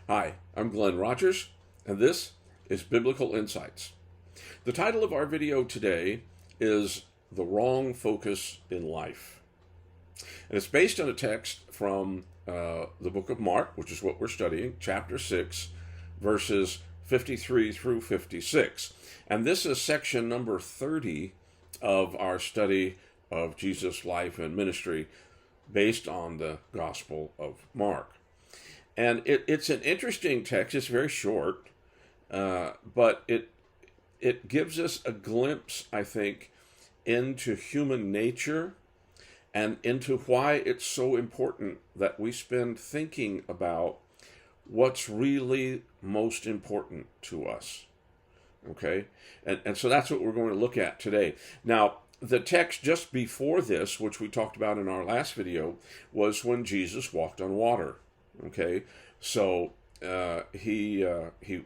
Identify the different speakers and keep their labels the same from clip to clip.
Speaker 1: Hi, I'm Glenn Rogers, and this is Biblical Insights. The title of our video today is The Wrong Focus in Life. And it's based on a text from the book of Mark, which is what we're studying, chapter 6, verses 53 through 56. And this is section number 30 of our study of Jesus' life and ministry based on the Gospel of Mark. And it's an interesting text. It's very short, but it gives us a glimpse, I think, into human nature and into why it's so important that we spend thinking about what's really most important to us. Okay? And so that's what we're going to look at today. Now, the text just before this, which we talked about in our last video, was when Jesus walked on water. Okay, so he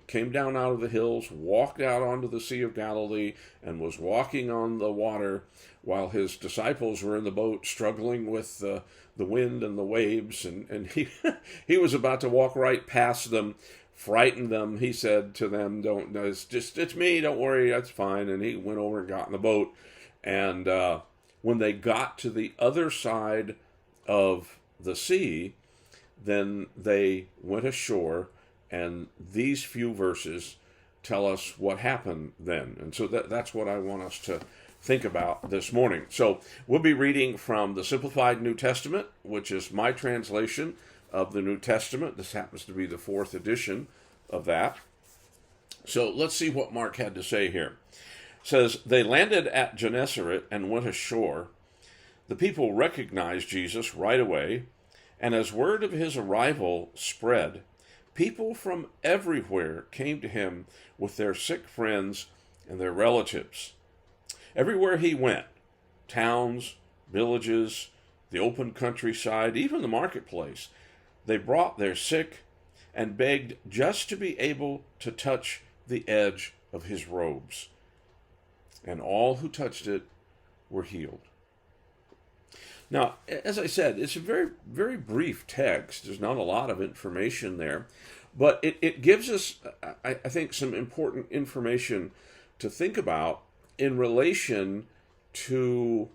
Speaker 1: came down out of the hills, walked out onto the Sea of Galilee, and was walking on the water while his disciples were in the boat struggling with the wind and the waves, and he was about to walk right past them, frighten them. He said to them, it's me, don't worry, that's fine. And he went over and got in the boat, and when they got to the other side of the sea, then they went ashore, and these few verses tell us what happened then. And so that's what I want us to think about this morning. So we'll be reading from the Simplified New Testament, which is my translation of the New Testament. This happens to be the 4th edition of that. So let's see what Mark had to say here. It says, they landed at Gennesaret and went ashore. The people recognized Jesus right away, and as word of his arrival spread, people from everywhere came to him with their sick friends and their relatives. Everywhere he went, towns, villages, the open countryside, even the marketplace, they brought their sick and begged just to be able to touch the edge of his robes. And all who touched it were healed. Now, as I said, it's a very, very brief text. There's not a lot of information there, but it gives us, I think, some important information to think about in relation to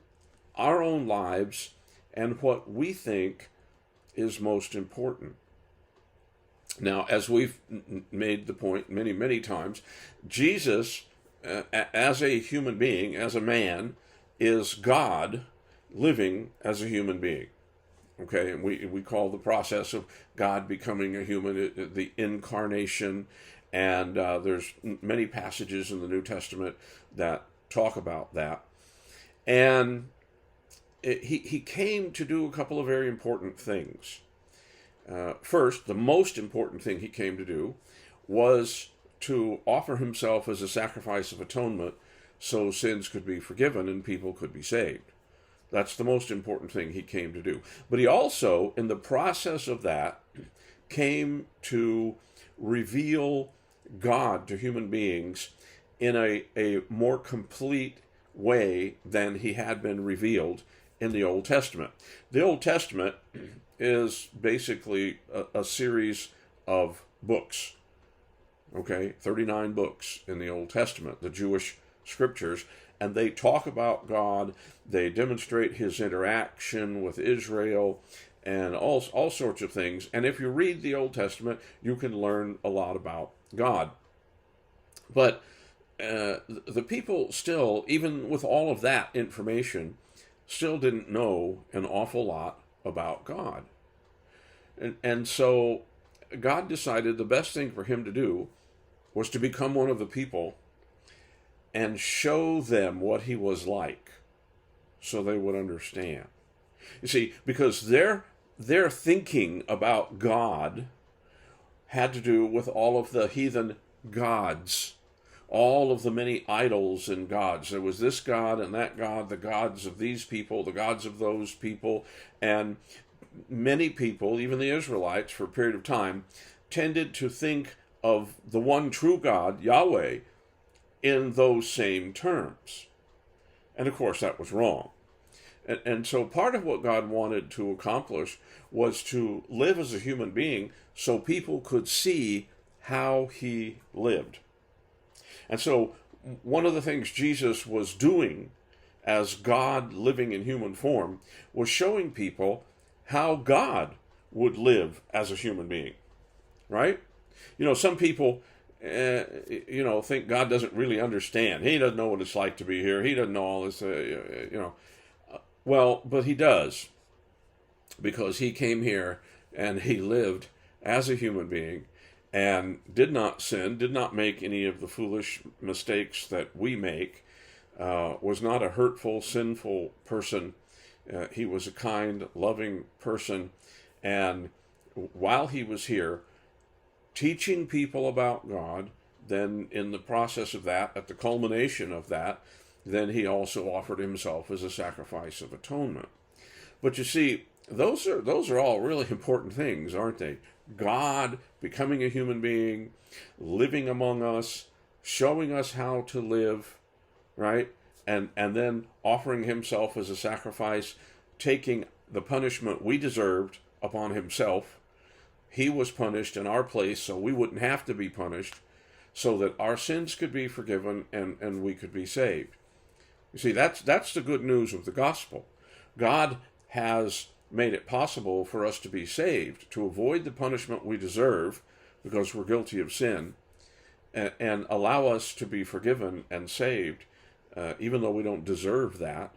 Speaker 1: our own lives and what we think is most important. Now, as we've made the point many, many times, Jesus, as a human being, as a man, is God living as a human being. Okay, and we call the process of God becoming a human the Incarnation, and there's many passages in the New Testament that talk about that. And he came to do a couple of very important things. First, the most important thing he came to do was to offer himself as a sacrifice of atonement so sins could be forgiven and people could be saved. That's the most important thing he came to do. But he also, in the process of that, came to reveal God to human beings in a more complete way than he had been revealed in the Old Testament. The Old Testament is basically a series of books. Okay, 39 books in the Old Testament, the Jewish scriptures, and they talk about God, they demonstrate his interaction with Israel, and all sorts of things. And if you read the Old Testament, you can learn a lot about God. But the people still, even with all of that information, still didn't know an awful lot about God. And so God decided the best thing for him to do was to become one of the people and show them what he was like so they would understand. You see, because their thinking about God had to do with all of the heathen gods, all of the many idols and gods. There was this god and that god, the gods of these people, the gods of those people, and many people, even the Israelites for a period of time, tended to think of the one true God, Yahweh, in those same terms. And of course that was wrong. And so part of what God wanted to accomplish was to live as a human being so people could see how he lived. And so one of the things Jesus was doing as God living in human form was showing people how God would live as a human being, right? Some people, think God doesn't really understand. He doesn't know what it's like to be here. He doesn't know all this, Well, but he does, because he came here and he lived as a human being and did not sin, did not make any of the foolish mistakes that we make, was not a hurtful, sinful person. He was a kind, loving person. And while he was here, teaching people about God, then in the process of that, at the culmination of that, then he also offered himself as a sacrifice of atonement. But you see, those are all really important things, aren't they? God becoming a human being, living among us, showing us how to live, right? And then offering himself as a sacrifice, taking the punishment we deserved upon himself. He was punished in our place so we wouldn't have to be punished, so that our sins could be forgiven and we could be saved. You see, that's the good news of the gospel. God has made it possible for us to be saved, to avoid the punishment we deserve because we're guilty of sin, and allow us to be forgiven and saved, even though we don't deserve that.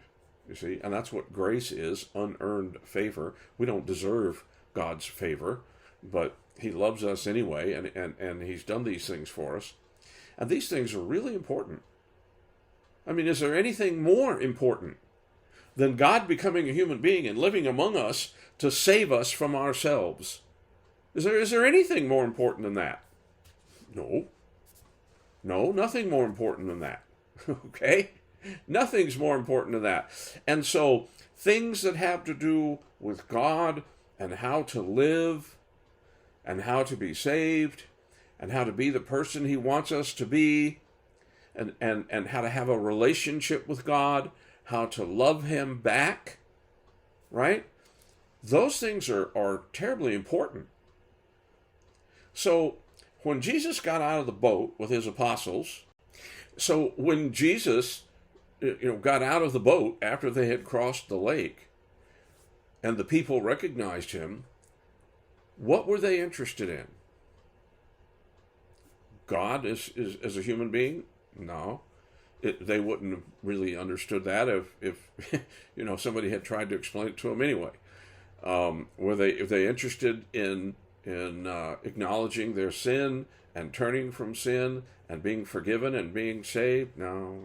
Speaker 1: You see, and that's what grace is, unearned favor. We don't deserve God's favor, but he loves us anyway, and he's done these things for us. And these things are really important. I mean, is there anything more important than God becoming a human being and living among us to save us from ourselves? Is there anything more important than that? No, nothing more important than that. Okay? Nothing's more important than that. And so things that have to do with God and how to live and how to be saved and how to be the person he wants us to be, and how to have a relationship with God, how to love him back, right? Those things are terribly important. So when Jesus got out of the boat with his apostles, so when Jesus got out of the boat after they had crossed the lake and the people recognized him, what were they interested in? God as a human being? No. They wouldn't have really understood that if somebody had tried to explain it to them anyway. Were they interested in acknowledging their sin and turning from sin and being forgiven and being saved? No.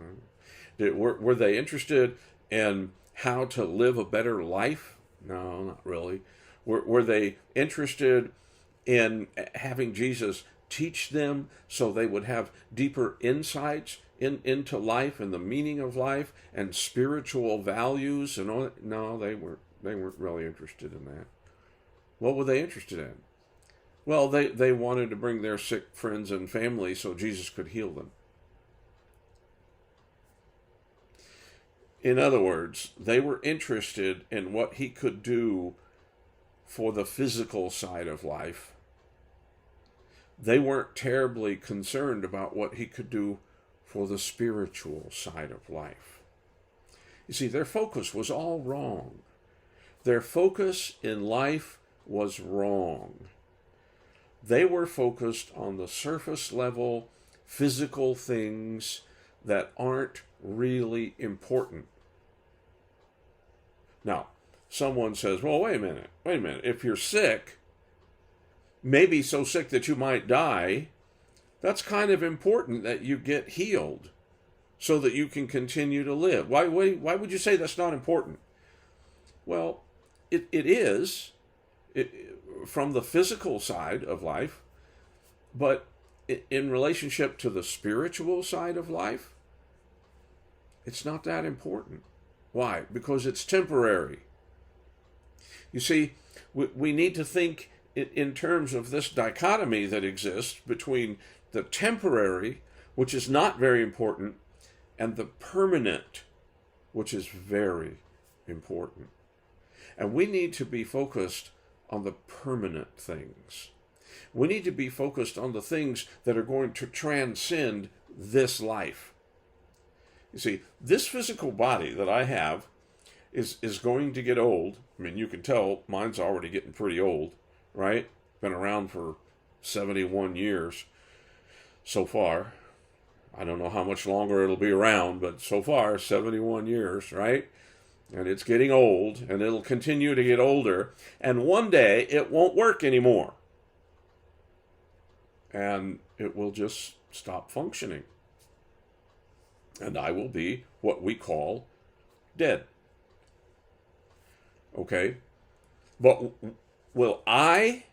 Speaker 1: Were they interested in how to live a better life? No, not really. Were they interested in having Jesus teach them so they would have deeper insights into life and the meaning of life and spiritual values and all? No, they weren't really interested in that. What were they interested in? Well, they wanted to bring their sick friends and family so Jesus could heal them. In other words, they were interested in what he could do for the physical side of life. They weren't terribly concerned about what he could do for the spiritual side of life. You see, their focus was all wrong. Their focus in life was wrong. They were focused on the surface level, physical things that aren't really important. Now, someone says, well, wait a minute. If you're sick, maybe so sick that you might die, that's kind of important that you get healed so that you can continue to live. Why would you say that's not important? Well, it is from the physical side of life, but in relationship to the spiritual side of life, it's not that important. Why? Because it's temporary. You see, we need to think in terms of this dichotomy that exists between the temporary, which is not very important, and the permanent, which is very, important. And we need to be focused on the permanent things. We need to be focused on the things that are going to transcend this life. You see, this physical body that I have is going to get old. I mean, you can tell mine's already getting pretty old, right? Been around for 71 years so far. I don't know how much longer it'll be around, but so far, 71 years, right? And it's getting old, and it'll continue to get older, and one day it won't work anymore. And it will just stop functioning. And I will be what we call dead. Okay? But will I,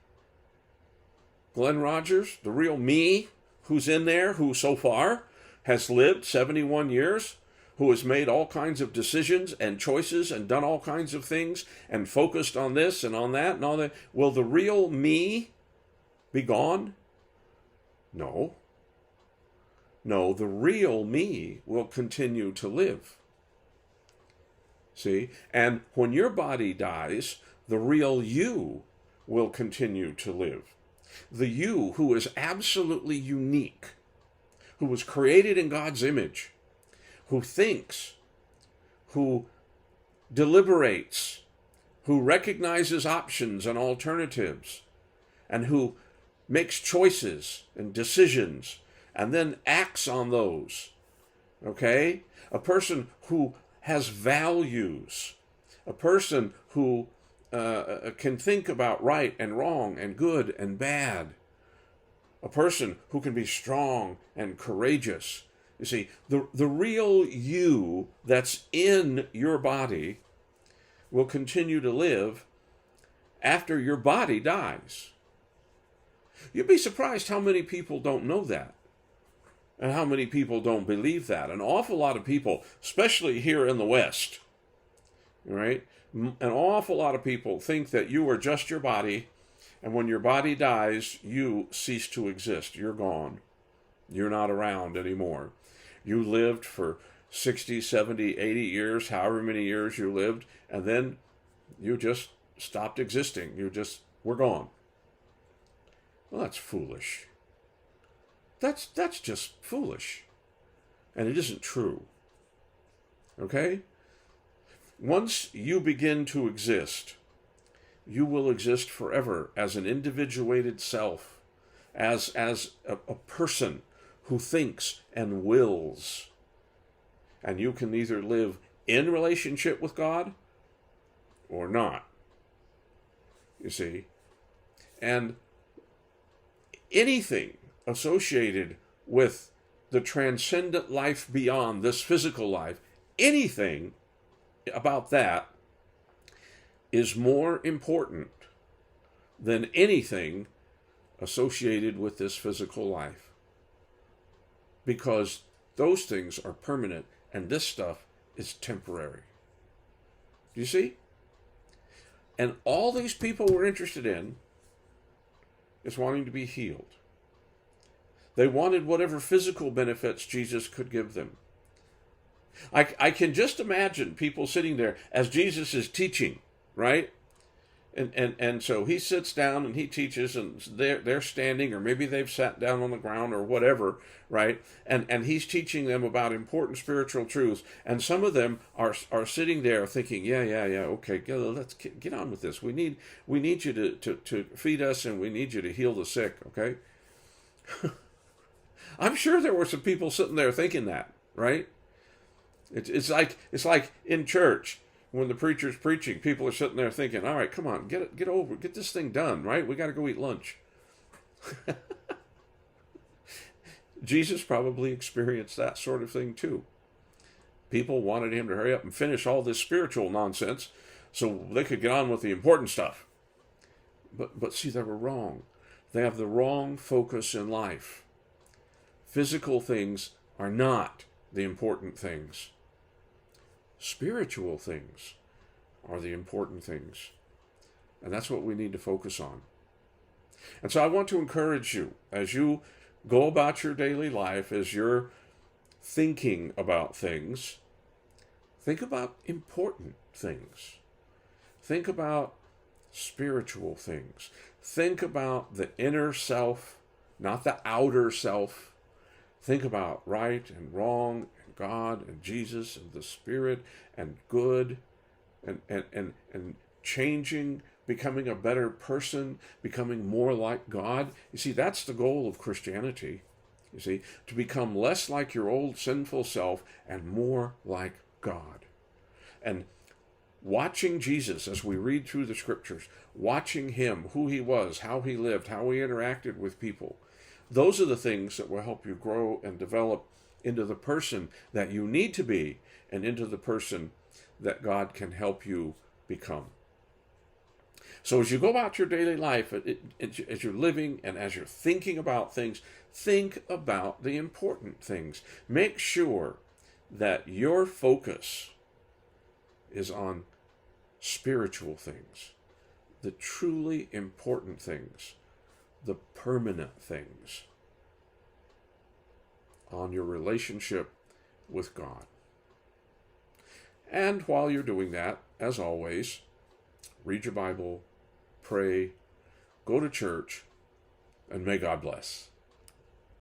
Speaker 1: Glenn Rogers, the real me, who's in there, who so far has lived 71 years, who has made all kinds of decisions and choices and done all kinds of things and focused on this and on that and all that, will the real me be gone? No. No, the real me will continue to live. See? And when your body dies, the real you will continue to live. The you who is absolutely unique, who was created in God's image, who thinks, who deliberates, who recognizes options and alternatives, and who makes choices and decisions and then acts on those. Okay? A person who has values, a person who can think about right and wrong and good and bad, a person who can be strong and courageous. You see, the real you that's in your body will continue to live after your body dies. You'd be surprised how many people don't know that and how many people don't believe that. An awful lot of people, especially here in the West, right? An awful lot of people think that you are just your body, and when your body dies, you cease to exist. You're gone. You're not around anymore. You lived for 60, 70, 80 years, however many years you lived, and then you just stopped existing. You just were gone. Well, that's foolish. That's just foolish. And it isn't true. Okay? Once you begin to exist, you will exist forever as an individuated self, as a person who thinks and wills. And you can either live in relationship with God or not. You see? And anything associated with the transcendent life beyond this physical life, anything about that is more important than anything associated with this physical life. Because those things are permanent and this stuff is temporary. Do you see? And all these people were interested in is wanting to be healed. They wanted whatever physical benefits Jesus could give them. I can just imagine people sitting there as Jesus is teaching, right? And so he sits down and he teaches, and they're standing, or maybe they've sat down on the ground or whatever, right? And he's teaching them about important spiritual truths. And some of them are sitting there thinking, yeah, okay, let's get on with this. We need you to feed us, and we need you to heal the sick, okay? I'm sure there were some people sitting there thinking that, right? It's like in church when the preacher's preaching, people are sitting there thinking, all right, come on, get this thing done, right? We got to go eat lunch. Jesus probably experienced that sort of thing too. People wanted him to hurry up and finish all this spiritual nonsense so they could get on with the important stuff. But see, they were wrong. They have the wrong focus in life. Physical things are not the important things. Spiritual things are the important things. And that's what we need to focus on. And so I want to encourage you, as you go about your daily life, as you're thinking about things, think about important things. Think about spiritual things. Think about the inner self, not the outer self. Think about right and wrong and God and Jesus and the Spirit and good and changing, becoming a better person, becoming more like God. You see, that's the goal of Christianity. You see, to become less like your old sinful self and more like God. And watching Jesus as we read through the scriptures, watching him, who he was, how he lived, how he interacted with people, those are the things that will help you grow and develop into the person that you need to be and into the person that God can help you become. So as you go about your daily life, as you're living and as you're thinking about things, think about the important things. Make sure that your focus is on spiritual things, the truly important things, the permanent things, on your relationship with God. And while you're doing that, as always, read your Bible, pray, go to church, and may God bless.